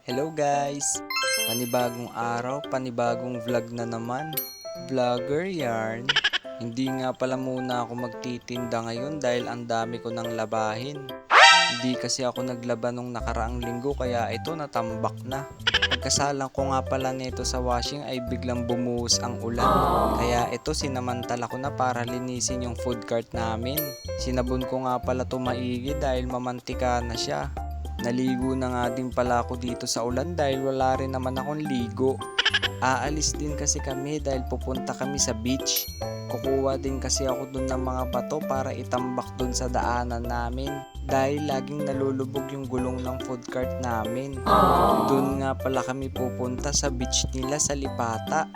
Hello guys! Panibagong araw, panibagong vlog na naman. Vlogger yarn. Hindi nga pala muna ako magtitinda ngayon dahil ang dami ko nang labahin. Hindi kasi ako naglaba nung nakaraang linggo kaya ito natambak na. Pagkasalang ko nga pala nito sa washing ay biglang bumuhos ang ulan. Kaya ito sinamantala ko na para linisin yung food cart namin. Sinabon ko nga pala ito maigi dahil mamantika na siya. Naligo na nga din pala ako dito sa ulan dahil wala rin naman akong ligo. Aalis din kasi kami dahil pupunta kami sa beach. Kukuha din kasi ako dun ng mga bato para itambak dun sa daanan namin. Dahil laging nalulubog yung gulong ng food cart namin. Dun nga pala kami pupunta sa beach nila sa Lipata.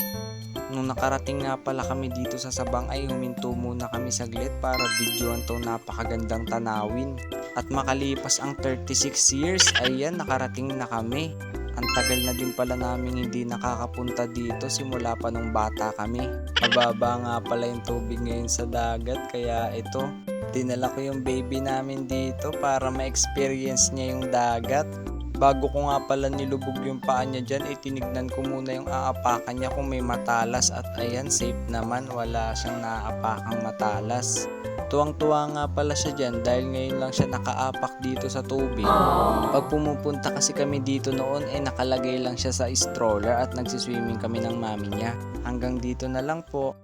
Nung nakarating nga pala kami dito sa Sabang ay huminto muna kami saglit para videoan tong napakagandang tanawin. At makalipas ang 36 years, ayan nakarating na kami. Ang tagal na din pala namin hindi nakakapunta dito simula pa nung bata kami. Mababa nga pala yung tubig ngayon sa dagat kaya ito, dinala ko yung baby namin dito para ma-experience niya yung dagat. Bago ko nga pala nilubog yung paa niya dyan, tinignan ko muna yung aapakan niya kung may matalas at ayan, safe naman, wala siyang naaapakang matalas. Tuwang-tuwa nga pala siya dyan dahil ngayon lang siya nakaapak dito sa tubig. Pag pumupunta kasi kami dito noon nakalagay lang siya sa stroller at nagsiswimming kami ng mami niya. Hanggang dito na lang po.